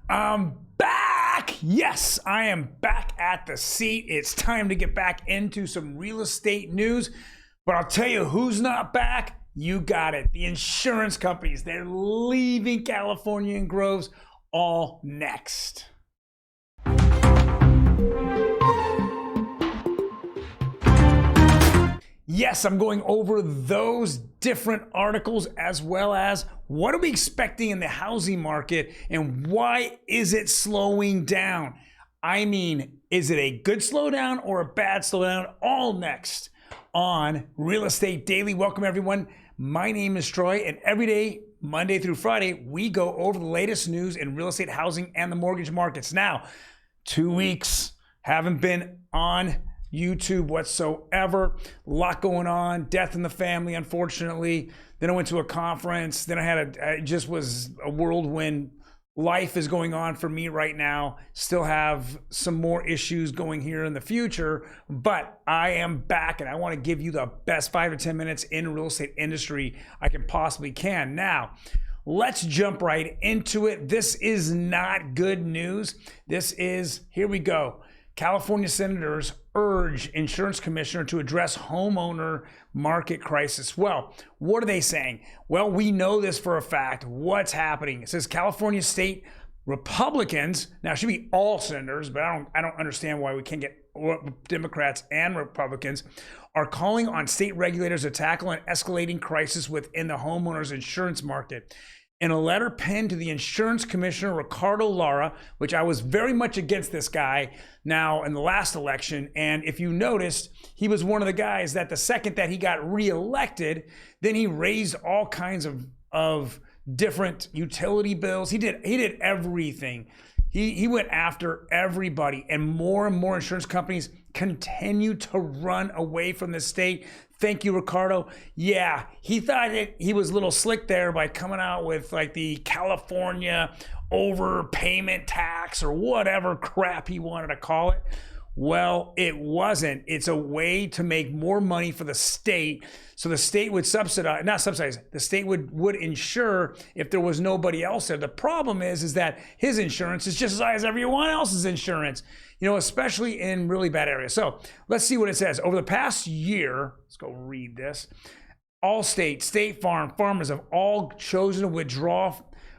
I'm back. Yes, I am back at the seat. It's time to get back into some real estate news. But I'll tell you who's not back. You got it. The insurance companies. They're leaving California in groves. All next. Yes, I'm going over those different articles as well as what are we expecting in the housing market and why is it slowing down? I mean, is it a good slowdown or a bad slowdown? All next on Real Estate Daily. Welcome everyone. My name is Troy, and every day, Monday through Friday, we go over the latest news in real estate, housing, and the mortgage markets. Now, 2 weeks, haven't been on YouTube whatsoever. A lot going on. Death in the family, unfortunately. Then I went to a conference. Then it just was a whirlwind. Life is going on for me right now. Still have some more issues going here in the future, but I am back and I want to give you the best 5 to 10 minutes in the real estate industry I can possibly can. Now, let's jump right into it. This is not good news. Here we go. California senators urge insurance commissioner to address homeowner market crisis. Well, what are they saying? Well, we know this for a fact. What's happening? It says California state Republicans, now it should be all senators, but I don't understand why we can't get Democrats and Republicans, are calling on state regulators to tackle an escalating crisis within the homeowners insurance market. In a letter penned to the insurance commissioner, Ricardo Lara, which I was very much against this guy now in the last election. And if you noticed, he was one of the guys that the second that he got reelected, then he raised all kinds of different utility bills. He did everything. He went after everybody, and more insurance companies continue to run away from the state. Thank you, Ricardo. Yeah, he thought he was a little slick there by coming out with like the California overpayment tax or whatever crap he wanted to call it. Well, it wasn't. It's a way to make more money for the state. So the state would the state would insure if there was nobody else there. The problem is that his insurance is just as high as everyone else's insurance, especially in really bad areas. So let's see what it says. Over the past year, let's go read this. Allstate, State Farm, farmers have all chosen to withdraw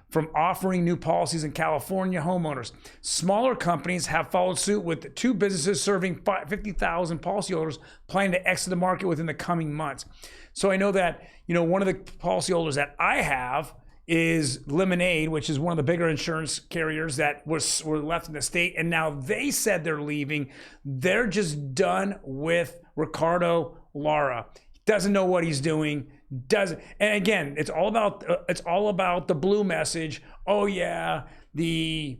from offering new policies in California homeowners. Smaller companies have followed suit, with 2 businesses serving 50,000 policyholders planning to exit the market within the coming months. So I know that, one of the policyholders that I have is Lemonade, which is one of the bigger insurance carriers that were left in the state. And now they said they're leaving. They're just done with Ricardo Lara. Doesn't know what he's doing. And again, it's all about the blue message. Oh yeah, the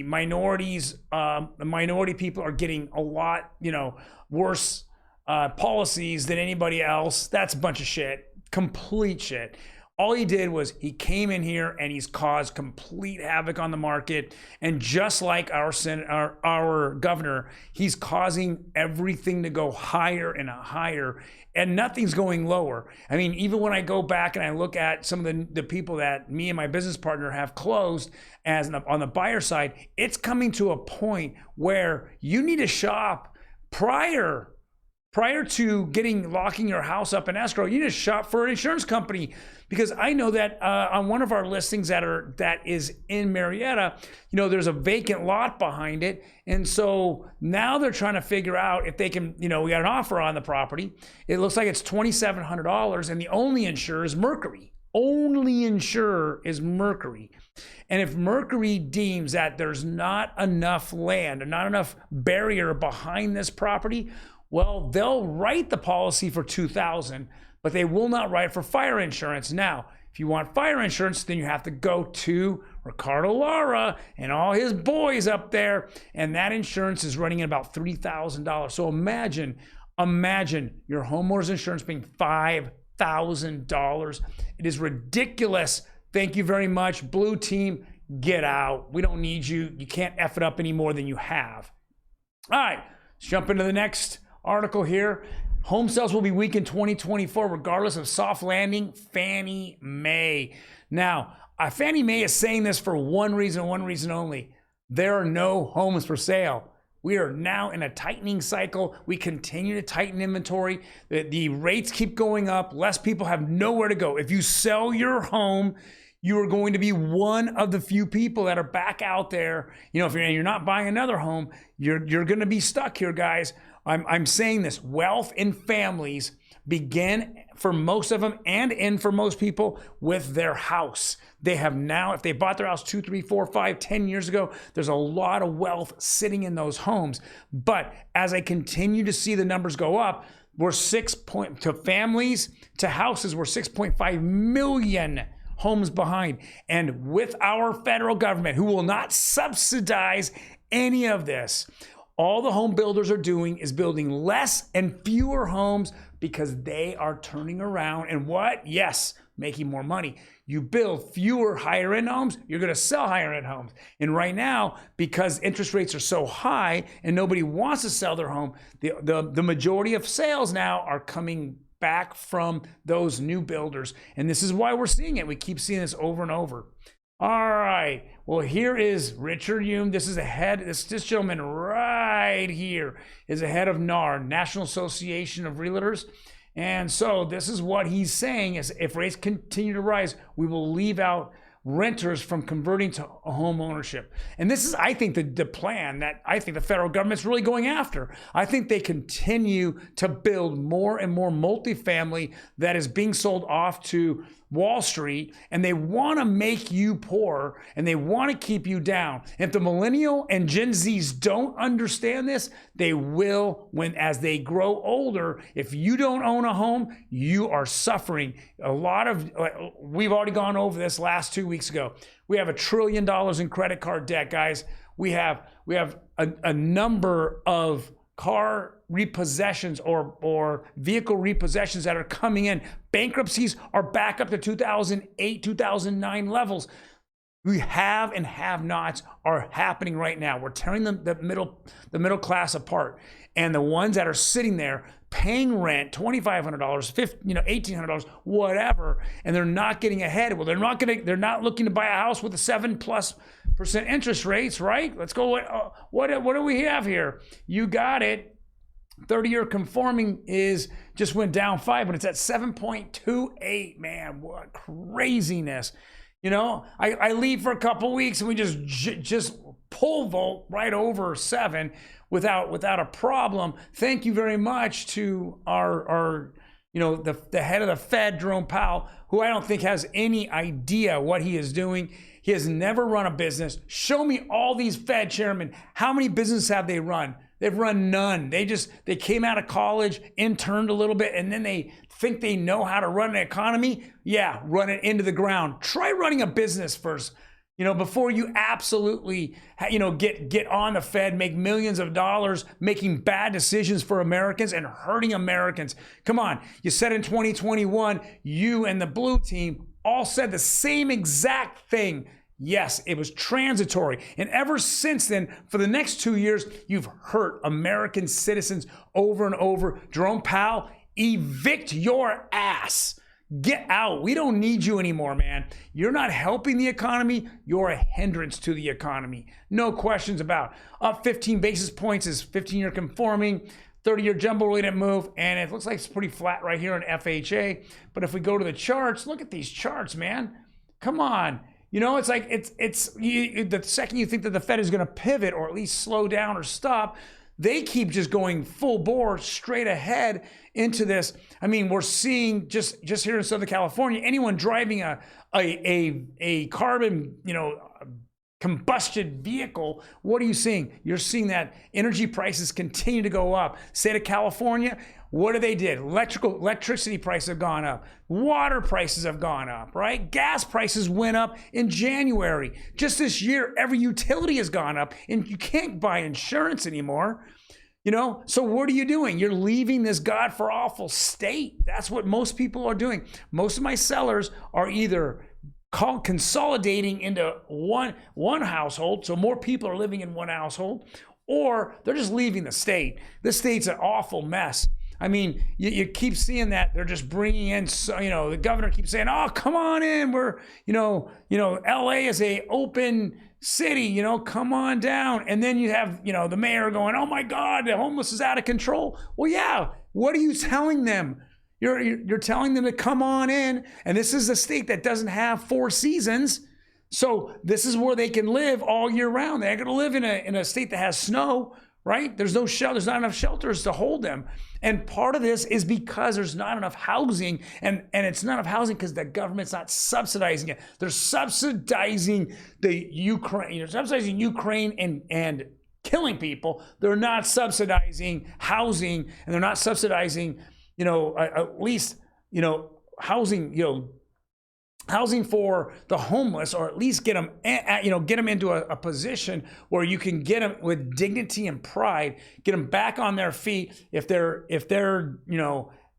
minorities, the minority people are getting a lot, worse policies than anybody else. That's a bunch of shit, complete shit. All he did was he came in here and he's caused complete havoc on the market. And just like our governor, he's causing everything to go higher and higher, and nothing's going lower. I mean, even when I go back and I look at some of the people that me and my business partner have closed on the buyer side, it's coming to a point where you need to shop prior to locking your house up in escrow. You need to shop for an insurance company, because I know that on one of our listings that is in Marietta, there's a vacant lot behind it. And so now they're trying to figure out if they can, we got an offer on the property. It looks like it's $2,700, and the only insurer is Mercury. Only insurer is Mercury. And if Mercury deems that there's not enough land or not enough barrier behind this property, well, they'll write the policy for $2,000, but they will not write for fire insurance. Now, if you want fire insurance, then you have to go to Ricardo Lara and all his boys up there, and that insurance is running at about $3,000. So imagine your homeowner's insurance being $5,000. It is ridiculous. Thank you very much, Blue Team. Get out. We don't need you. You can't F it up any more than you have. All right, let's jump into the next article here. Home sales will be weak in 2024 regardless of soft landing, Fannie Mae. Now, Fannie Mae is saying this for one reason only. There are no homes for sale. We are now in a tightening cycle. We continue to tighten inventory. The rates keep going up. Less people have nowhere to go. If you sell your home, you are going to be one of the few people that are back out there. You know, if you're not buying another home, you're going to be stuck here, guys. I'm saying this. Wealth in families begin for most of them and end for most people with their house. They have now, if they bought their house 2, 3, 4, 5, 10 years ago, there's a lot of wealth sitting in those homes. But as I continue to see the numbers go up, we're to families, to houses, we're 6.5 million homes behind. And with our federal government, who will not subsidize any of this, all the home builders are doing is building less and fewer homes because they are turning around and what? Yes, making more money. You build fewer higher end homes, you're going to sell higher end homes. And right now, because interest rates are so high and nobody wants to sell their home, the majority of sales now are coming back from those new builders. And this is why we're seeing it. We keep seeing this over and over. All right. Well, here is Richard Hume. This is this gentleman right here is the head of NAR, National Association of Realtors. And so this is what he's saying is if rates continue to rise, we will leave out renters from converting to home ownership. And this is, I think, the plan that I think the federal government's really going after. I think they continue to build more and more multifamily that is being sold off to Wall Street, and they want to make you poor and they want to keep you down. If the millennial and Gen Zs don't understand this, they will as they grow older. If you don't own a home, you are suffering. We've already gone over this last 2 weeks ago. We have $1 trillion in credit card debt, guys. We have a number of car repossessions or vehicle repossessions that are coming in. Bankruptcies are back up to 2008, 2009 levels. We have and have-nots are happening right now. We're tearing the middle class apart. And the ones that are sitting there paying rent, $2,500, $1,800, whatever, and they're not getting ahead. Well, they're not looking to buy a house with a 7+% interest rates, right? Let's go. What do we have here? You got it. 30-year conforming just went down 5, but it's at 7.28. Man, what craziness! You know, I leave for a couple weeks and we just pole vault right over 7 without a problem. Thank you very much to our the head of the Fed, Jerome Powell, who I don't think has any idea what he is doing. He has never run a business. Show me all these Fed chairmen. How many businesses have they run? They've run none. They came out of college, interned a little bit, and then they think they know how to run an economy. Yeah, run it into the ground. Try running a business first, before you absolutely, get on the Fed, make millions of dollars, making bad decisions for Americans and hurting Americans. Come on, you said in 2021, you and the blue team all said the same exact thing. Yes, it was transitory. And ever since then, for the next 2 years, you've hurt American citizens over and over. Jerome Powell, evict your ass. Get out. We don't need you anymore, man. You're not helping the economy. You're a hindrance to the economy. No questions about. Up 15 basis points is 15-year conforming. 30-year jumbo rate didn't move, and it looks like it's pretty flat right here on FHA. But if we go to the charts, look at these charts, man. Come on. It's like the second you think that the Fed is going to pivot or at least slow down or stop, they keep just going full bore straight ahead into this. I mean, we're seeing just here in Southern California, anyone driving a carbon, combustion vehicle, what are you seeing? You're seeing that energy prices continue to go up. State of California, what do they did? Electricity prices have gone up. Water prices have gone up, right? Gas prices went up in January. Just this year, every utility has gone up, and you can't buy insurance anymore. So what are you doing? You're leaving this god-for-awful state. That's what most people are doing. Most of my sellers are either consolidating into one household, so more people are living in one household, or they're just leaving the state. This state's an awful mess. I mean, you keep seeing that they're just bringing in, so, the governor keeps saying, oh, come on in. We're, LA is a open city, come on down. And then you have, the mayor going, oh my God, the homeless is out of control. Well, yeah. What are you telling them? You're telling them to come on in. And this is a state that doesn't have 4 seasons. So this is where they can live all year round. They're going to live in a state that has snow, right? There's no shelter. There's not enough shelters to hold them. And part of this is because there's not enough housing, and it's not enough housing because the government's not subsidizing it. They're subsidizing Ukraine. They're subsidizing Ukraine and killing people. They're not subsidizing housing, and they're not subsidizing, at least, housing for the homeless, or at least get them into a position where you can get them with dignity and pride, get them back on their feet. If they're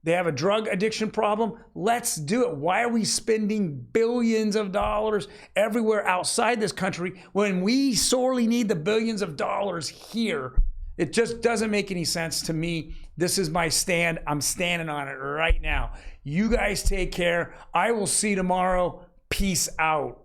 they have a drug addiction problem, let's do it. Why are we spending billions of dollars everywhere outside this country when we sorely need the billions of dollars here? It just doesn't make any sense to me. This is my stand. I'm standing on it right now. You guys take care. I will see you tomorrow. Peace out.